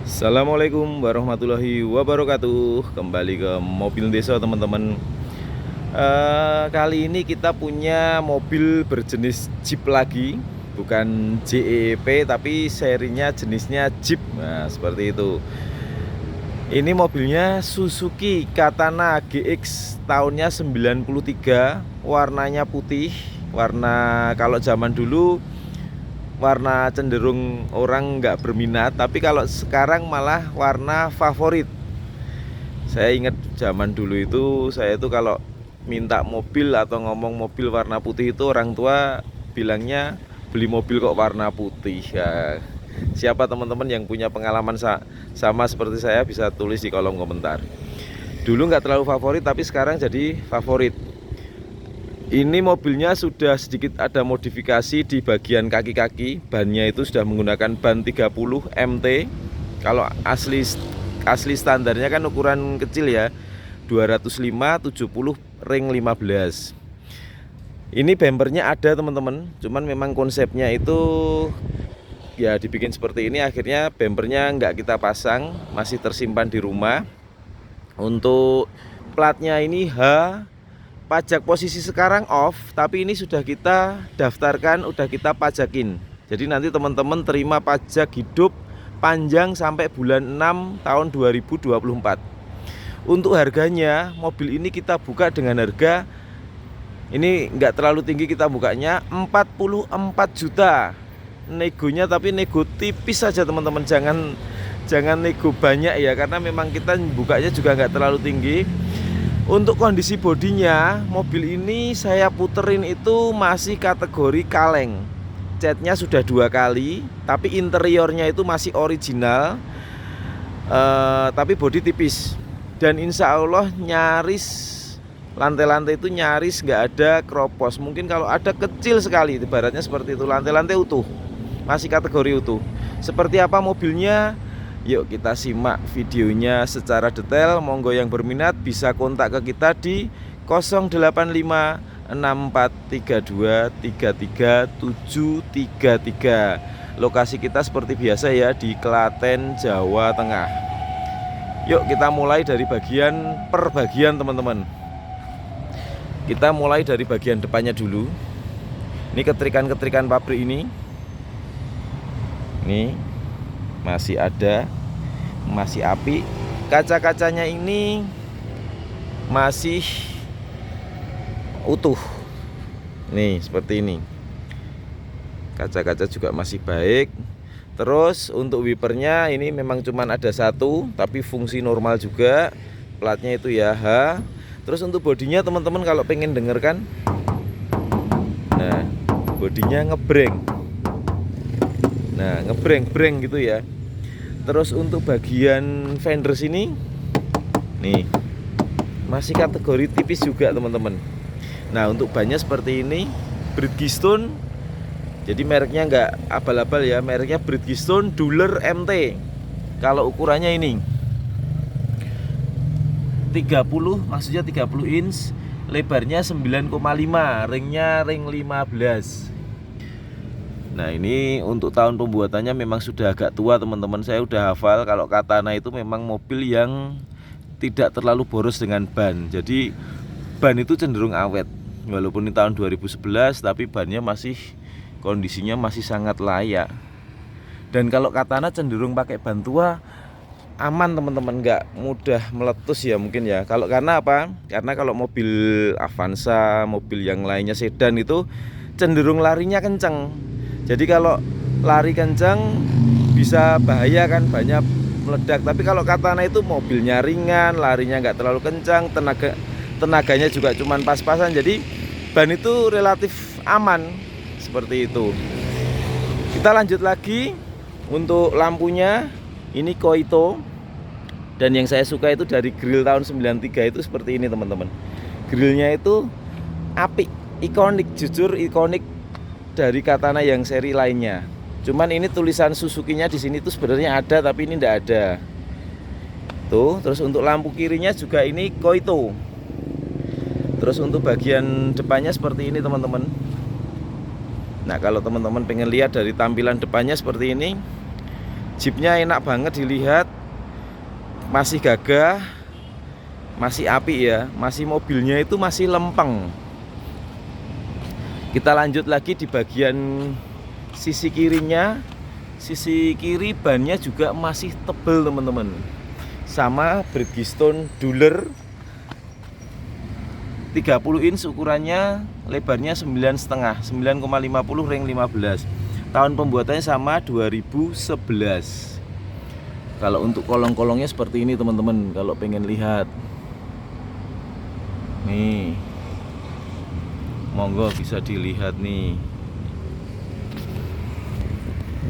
Assalamualaikum warahmatullahi wabarakatuh. Kembali ke mobil desa teman-teman. Kali ini kita punya mobil berjenis Jeep lagi. Bukan JEP tapi serinya jenisnya Jeep. Nah seperti itu. Ini mobilnya Suzuki Katana GX tahunnya 93. Warnanya putih. Warna kalau zaman dulu warna cenderung orang nggak berminat, tapi kalau sekarang malah warna favorit. Saya ingat zaman dulu itu, saya itu kalau minta mobil atau ngomong mobil warna putih itu orang tua bilangnya beli mobil kok warna putih ya. Siapa teman-teman yang punya pengalaman sama seperti saya bisa tulis di kolom komentar. Dulu nggak terlalu favorit tapi sekarang jadi favorit. Ini mobilnya sudah sedikit ada modifikasi di bagian kaki-kaki. Bannya itu sudah menggunakan ban 30 MT. Kalau asli standarnya kan ukuran kecil ya, 205 70 ring 15. Ini bempernya ada teman-teman, cuman memang konsepnya itu ya dibikin seperti ini. Akhirnya bempernya nggak kita pasang, masih tersimpan di rumah. Untuk platnya ini H. Pajak posisi sekarang off, tapi ini sudah kita daftarkan, udah kita pajakin. Jadi nanti teman-teman terima pajak hidup panjang sampai bulan 6 tahun 2024. Untuk harganya, mobil ini kita buka dengan harga ini nggak terlalu tinggi, kita bukanya 44 juta. Negonya tapi nego tipis saja teman-teman, jangan nego banyak ya, karena memang kita bukanya juga nggak terlalu tinggi. Untuk kondisi bodinya, mobil ini saya puterin itu masih kategori kaleng. Catnya sudah 2 kali, tapi interiornya itu masih original, tapi bodi tipis. Dan insya Allah nyaris lantai-lantai itu nyaris nggak ada kropos. Mungkin kalau ada kecil sekali, ibaratnya seperti itu. Lantai-lantai utuh, masih kategori utuh. Seperti apa mobilnya? Yuk kita simak videonya secara detail. Monggo yang berminat bisa kontak ke kita di 085 6432 33733. Lokasi kita seperti biasa ya, di Klaten, Jawa Tengah. Yuk kita mulai dari bagian per bagian teman-teman. Kita mulai dari bagian depannya dulu. Ini ketrikan-ketrikan pabrik ini. Nih masih ada, masih api. Kaca-kacanya ini masih utuh. Nih seperti ini. Kaca-kaca juga masih baik. Terus untuk wipernya ini memang cuman ada satu, tapi fungsi normal juga. Platnya itu ya H. Terus untuk bodinya teman-teman kalau pengen dengarkan, nah bodinya ngebreng. Nah ngebreng gitu ya. Terus untuk bagian fender sini nih masih kategori tipis juga teman-teman. Nah untuk bannya seperti ini, Bridgestone. Jadi mereknya nggak abal-abal ya, mereknya Bridgestone Dueler MT. Kalau ukurannya ini 30, maksudnya 30 inch, lebarnya 9,5, ringnya ring 15. Nah ini untuk tahun pembuatannya memang sudah agak tua teman-teman. Saya udah hafal kalau Katana itu memang mobil yang tidak terlalu boros dengan ban. Jadi ban itu cenderung awet. Walaupun ini tahun 2011 tapi bannya masih kondisinya masih sangat layak. Dan kalau Katana cenderung pakai ban tua aman teman-teman, nggak mudah meletus ya mungkin ya. Karena apa? Karena kalau mobil Avanza, mobil yang lainnya sedan itu cenderung larinya kenceng. Jadi kalau lari kencang bisa bahaya kan, banyak meledak. Tapi kalau Katana itu mobilnya ringan, larinya nggak terlalu kencang, tenaganya juga cuman pas-pasan. Jadi ban itu relatif aman seperti itu. Kita lanjut lagi. Untuk lampunya ini Koito. Dan yang saya suka itu dari grill tahun 93 itu seperti ini teman-teman. Grillnya itu apik, ikonik, jujur ikonik dari Katana yang seri lainnya. Cuman ini tulisan Suzuki-nya di sini tuh sebenarnya ada tapi ini tidak ada. Tuh, terus untuk lampu kirinya juga ini Koito. Terus untuk bagian depannya seperti ini teman-teman. Nah kalau teman-teman pengen lihat dari tampilan depannya seperti ini, Jeepnya enak banget dilihat, masih gagah, masih apik ya, masih mobilnya itu masih lempeng. Kita lanjut lagi di bagian sisi kirinya. Sisi kiri bannya juga masih tebel teman-teman, sama Bridgestone Dueler 30 inch ukurannya, lebarnya 9,5 9,50 ring 15. Tahun pembuatannya sama 2011. Kalau untuk kolong-kolongnya seperti ini teman-teman, kalau pengen lihat nih, monggo bisa dilihat nih.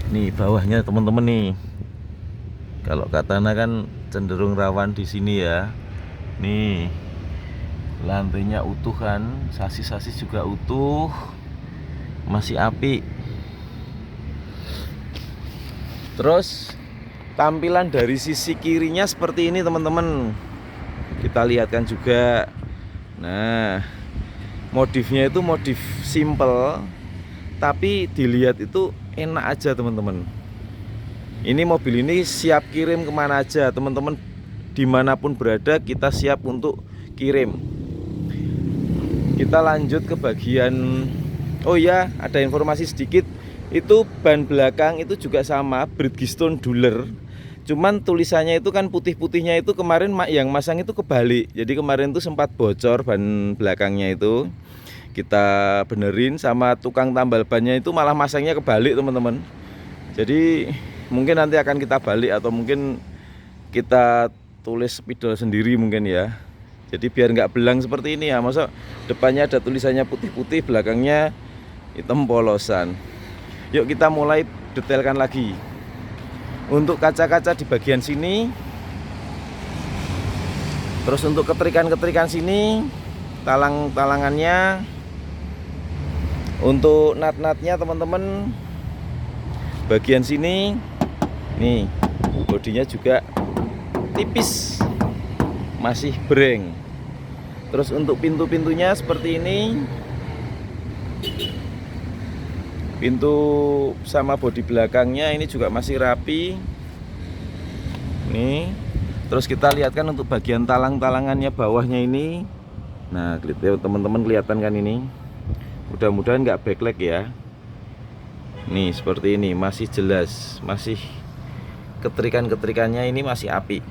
Nih bawahnya teman-teman nih. Kalau katana kan cenderung rawan di sini ya. Nih, lantainya utuh kan, sasis-sasis juga utuh, masih apik. Terus tampilan dari sisi kirinya seperti ini teman-teman. Kita lihatkan juga. Nah, modifnya itu modif simple, tapi dilihat itu enak aja teman-teman. Ini mobil ini siap kirim kemana aja teman-teman, dimanapun berada kita siap untuk kirim. Kita lanjut ke bagian, oh ya, ada informasi sedikit. Itu ban belakang itu juga sama Bridgestone Dueler, cuman tulisannya itu kan putih-putihnya itu kemarin yang masang itu kebalik. Jadi kemarin tuh sempat bocor ban belakangnya itu, kita benerin, sama tukang tambal bannya itu malah masangnya kebalik teman-teman. Jadi mungkin nanti akan kita balik, atau mungkin kita tulis spidol sendiri mungkin ya. Jadi biar nggak belang seperti ini ya. Masa depannya ada tulisannya putih-putih, belakangnya hitam polosan. Yuk kita mulai detailkan lagi. Untuk kaca-kaca di bagian sini, terus untuk keterikan-keterikan sini, talang-talangannya, untuk nat-natnya teman-teman, bagian sini nih bodinya juga tipis, masih breng. Terus untuk pintu-pintunya seperti ini, pintu sama bodi belakangnya ini juga masih rapi nih. Terus kita lihatkan untuk bagian talang-talangannya bawahnya ini. Nah teman-teman kelihatan kan ini, mudah-mudahan nggak backlight ya. Nih seperti ini, masih jelas, masih keterikan-keterikannya ini masih apik.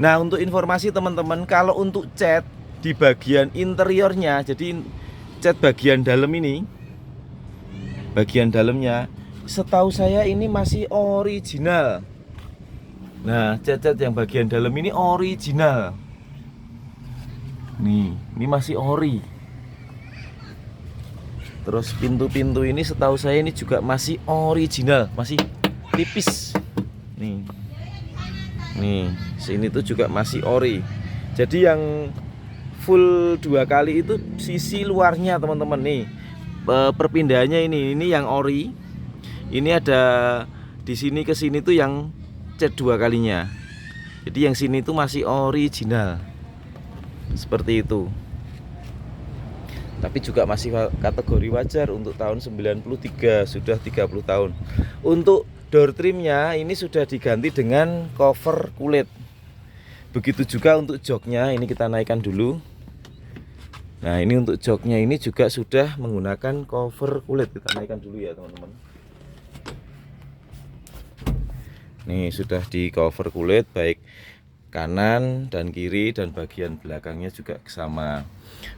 Nah untuk informasi teman-teman, kalau untuk cat di bagian interiornya, jadi cat bagian dalam ini, bagian dalamnya setahu saya ini masih original. Nah cat-cat yang bagian dalam ini original. Nih, ini masih ori. Terus pintu-pintu ini setahu saya ini juga masih original, masih tipis. Nih, sini tuh juga masih ori. Jadi yang full 2 kali itu sisi luarnya teman-teman nih. Perpindahannya ini yang ori. Ini ada di sini ke sini tuh yang cat 2 kalinya. Jadi yang sini tuh masih original. Seperti itu. Tapi juga masih kategori wajar untuk tahun 93, sudah 30 tahun. Untuk door trimnya ini sudah diganti dengan cover kulit. Begitu juga untuk joknya, ini kita naikkan dulu. Nah ini untuk joknya ini juga sudah menggunakan cover kulit. Kita naikkan dulu ya teman-teman. Nih sudah di cover kulit, baik kanan dan kiri, dan bagian belakangnya juga sama.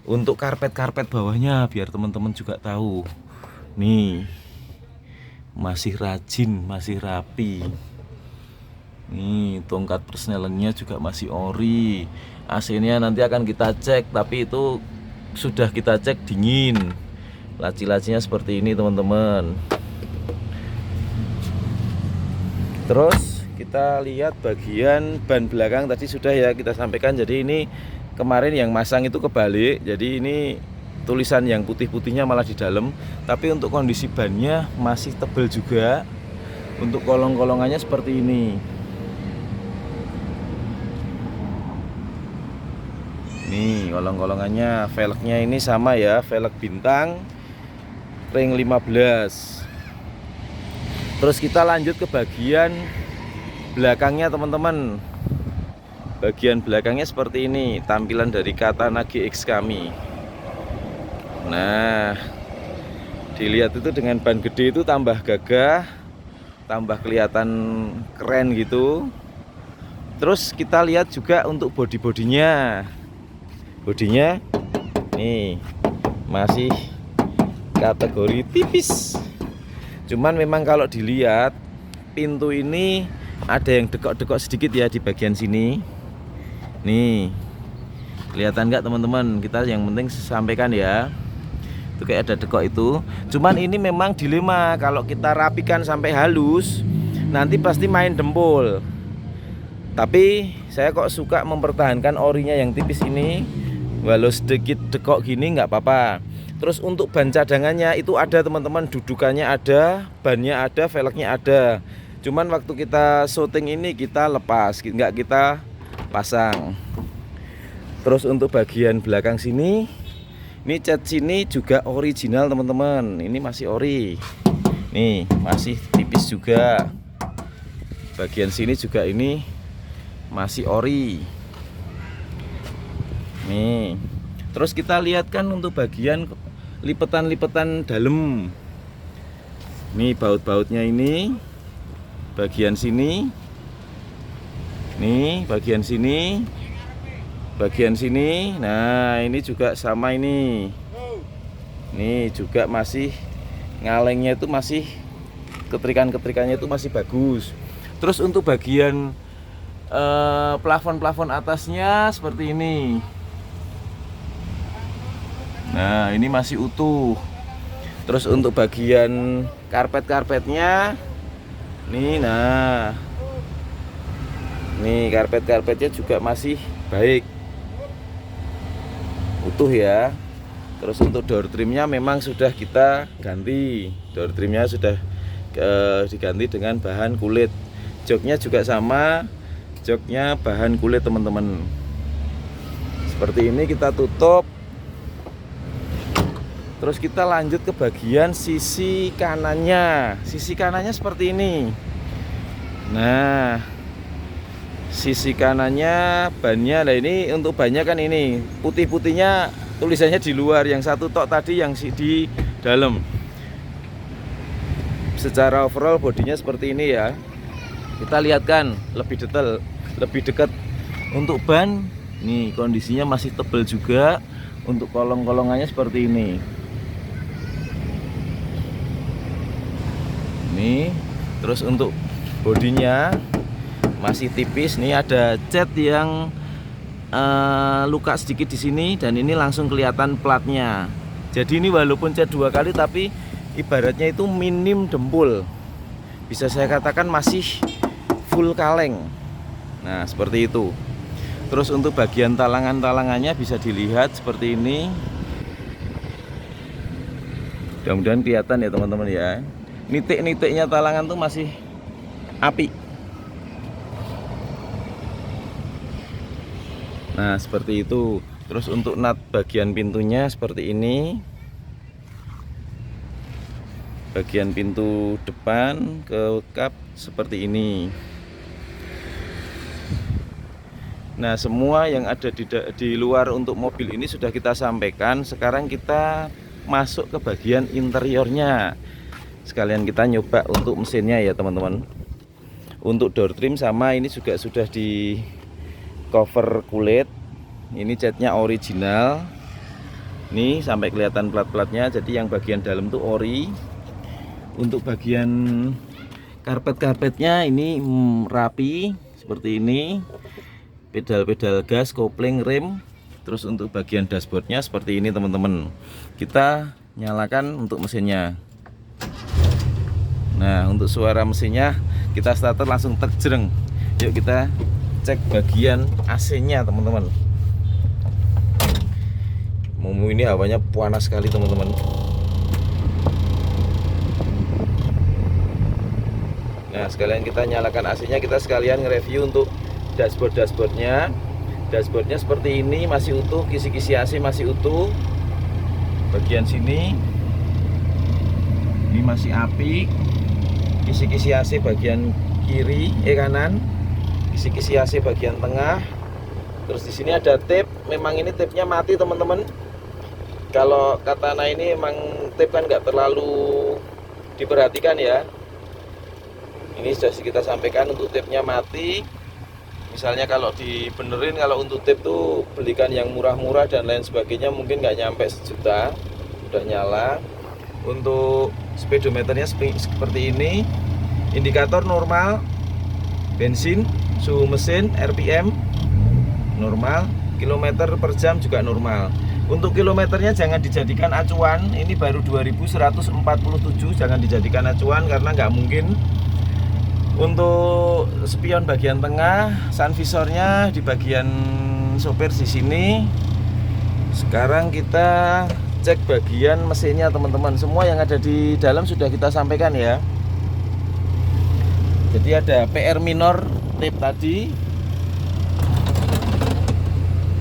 Untuk karpet-karpet bawahnya biar teman-teman juga tahu. Nih masih rajin, masih rapi. Nih tongkat persnelennya juga masih ori. AC-nya nanti akan kita cek, tapi itu sudah kita cek dingin. Laci-lacinya seperti ini teman-teman. Terus kita lihat bagian ban belakang tadi sudah ya kita sampaikan. Jadi ini kemarin yang masang itu kebalik, jadi ini tulisan yang putih-putihnya malah di dalam. Tapi untuk kondisi bannya masih tebal juga. Untuk kolong-kolongannya seperti ini. Nih kolong-kolongannya, velgnya ini sama ya, velg bintang ring 15. Terus kita lanjut ke bagian belakangnya teman-teman, bagian belakangnya seperti ini tampilan dari Katana GX kami. Nah, dilihat itu dengan ban gede itu tambah gagah, tambah kelihatan keren gitu. Terus kita lihat juga untuk bodinya nih masih kategori tipis. Cuman memang kalau dilihat pintu ini ada yang dekok-dekok sedikit ya di bagian sini. Nih, kelihatan nggak teman-teman? Kita yang penting sampaikan ya. Itu kayak ada dekok itu. Cuman ini memang dilema, kalau kita rapikan sampai halus nanti pasti main dempul. Tapi saya kok suka mempertahankan orinya yang tipis ini. Walau sedikit dekok gini nggak apa-apa. Terus untuk ban cadangannya itu ada teman-teman, dudukannya ada, bannya ada, velgnya ada. Cuman waktu kita syuting ini kita lepas, nggak kita pasang. Terus untuk bagian belakang sini, ini cat sini juga original teman-teman. Ini masih ori. Nih masih tipis juga. Bagian sini juga ini masih ori. Nih. Terus kita lihat kan untuk bagian lipetan-lipetan dalam. Nih baut-bautnya ini. Bagian sini. Nih bagian sini. Bagian sini, nah ini juga sama ini. Nih juga masih ngalengnya itu masih ketrikan-ketrikannya itu masih bagus. Terus untuk bagian plafon-plafon atasnya seperti ini. Nah ini masih utuh. Terus untuk bagian karpet-karpetnya, nih nah, nih karpet-karpetnya juga masih baik, utuh ya. Terus untuk door trimnya memang sudah kita ganti. Door trimnya sudah diganti dengan bahan kulit. Joknya juga sama, joknya bahan kulit teman-teman. Seperti ini kita tutup. Terus kita lanjut ke bagian sisi kanannya. Sisi kanannya seperti ini. Nah, sisi kanannya bannya, nah ini untuk bannya kan ini putih-putihnya tulisannya di luar, yang satu tok tadi yang di dalam. Secara overall bodinya seperti ini ya. Kita lihat kan lebih detail, lebih dekat. Untuk ban, nih kondisinya masih tebal juga. Untuk kolong-kolongannya seperti ini. Nih, terus untuk bodinya masih tipis. Nih ada cat yang luka sedikit di sini, dan ini langsung kelihatan platnya. Jadi ini walaupun cat 2 kali tapi ibaratnya itu minim dempul. Bisa saya katakan masih full kaleng. Nah, seperti itu. Terus untuk bagian talangan-talangannya bisa dilihat seperti ini. Mudah-mudahan kelihatan ya teman-teman ya. Nitik-nitiknya talangan tuh masih api. Nah seperti itu. Terus untuk nut bagian pintunya seperti ini. Bagian pintu depan ke kap seperti ini. Nah semua yang ada di luar untuk mobil ini sudah kita sampaikan. Sekarang kita masuk ke bagian interiornya. Sekalian kita nyoba untuk mesinnya ya teman-teman. Untuk door trim sama ini juga sudah di cover kulit. Ini catnya original. Nih sampai kelihatan plat-platnya. Jadi yang bagian dalam tuh ori. Untuk bagian karpet-karpetnya ini rapi seperti ini. Pedal-pedal gas, kopling, rem. Terus untuk bagian dashboardnya seperti ini teman-teman. Kita nyalakan untuk mesinnya. Nah untuk suara mesinnya kita starter langsung terjereng. Yuk kita cek bagian AC nya teman-teman. Momo ini hawanya panas sekali teman-teman. Nah sekalian kita nyalakan AC nya, kita sekalian nge-review untuk dashboardnya. Dashboardnya seperti ini, masih utuh, kisi-kisi AC masih utuh. Bagian sini ini masih apik. Kisi-kisi AC bagian kiri, kanan, kisi-kisi AC bagian tengah. Terus di sini ada tape. Memang ini tape-nya mati teman-teman. Kalau Katana ini emang tape kan nggak terlalu diperhatikan ya. Ini sudah kita sampaikan untuk tape-nya mati. Misalnya kalau dibenerin, kalau untuk tape tuh belikan yang murah-murah dan lain sebagainya, mungkin nggak nyampe 1 juta. Udah nyala. Untuk speedometernya seperti ini. Indikator normal, bensin, suhu mesin, RPM normal, kilometer per jam juga normal. Untuk kilometernya jangan dijadikan acuan. Ini baru 2147, jangan dijadikan acuan karena nggak mungkin. Untuk spion bagian tengah, sun visornya di bagian sopir di sini. Sekarang kita cek bagian mesinnya teman-teman. Semua yang ada di dalam sudah kita sampaikan ya. Jadi ada PR minor tape tadi.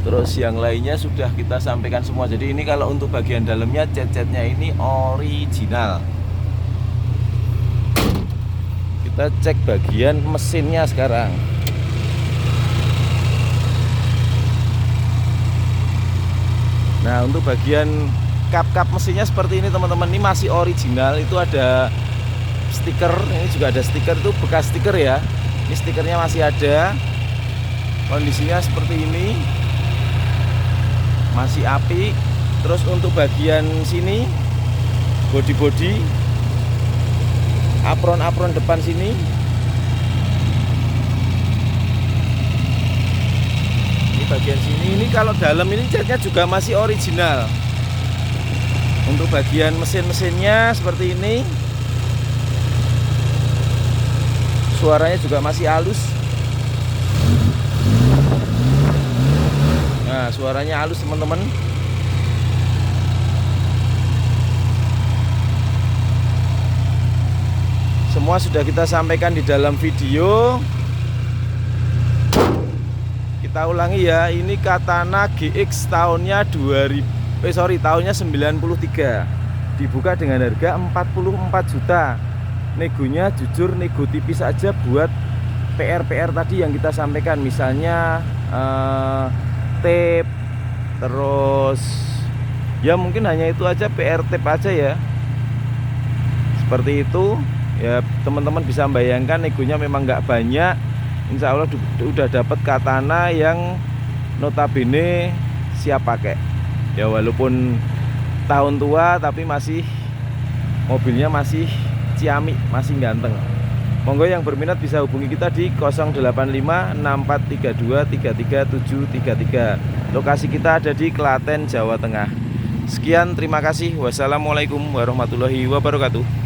Terus yang lainnya sudah kita sampaikan semua. Jadi ini kalau untuk bagian dalamnya, cat-catnya ini original. Kita cek bagian mesinnya sekarang. Nah, untuk bagian kap-kap mesinnya seperti ini teman-teman. Ini masih original. Itu ada stiker. Ini juga ada stiker, itu bekas stiker ya. Ini stikernya masih ada. Kondisinya seperti ini, masih api. Terus untuk bagian sini, bodi-bodi, apron-apron depan sini, ini bagian sini. Ini kalau dalam ini catnya juga masih original. Untuk bagian mesin-mesinnya seperti ini, suaranya juga masih halus. Nah, suaranya halus teman-teman. Semua sudah kita sampaikan di dalam video. Kita ulangi ya, ini Katana GX tahunnya tahunnya 93. Dibuka dengan harga 44 juta. Negonya jujur nego tipis aja buat PR-PR tadi yang kita sampaikan. Misalnya tape, terus ya mungkin hanya itu aja, PR tape aja ya. Seperti itu. Ya teman-teman bisa membayangkan negonya memang nggak banyak. Insya Allah udah dapat Katana yang notabene siap pakai. Ya walaupun tahun tua tapi mobilnya masih ciamik, masih ganteng. Monggo yang berminat bisa hubungi kita di 085643233733. Lokasi kita ada di Klaten, Jawa Tengah. Sekian, terima kasih. Wassalamualaikum warahmatullahi wabarakatuh.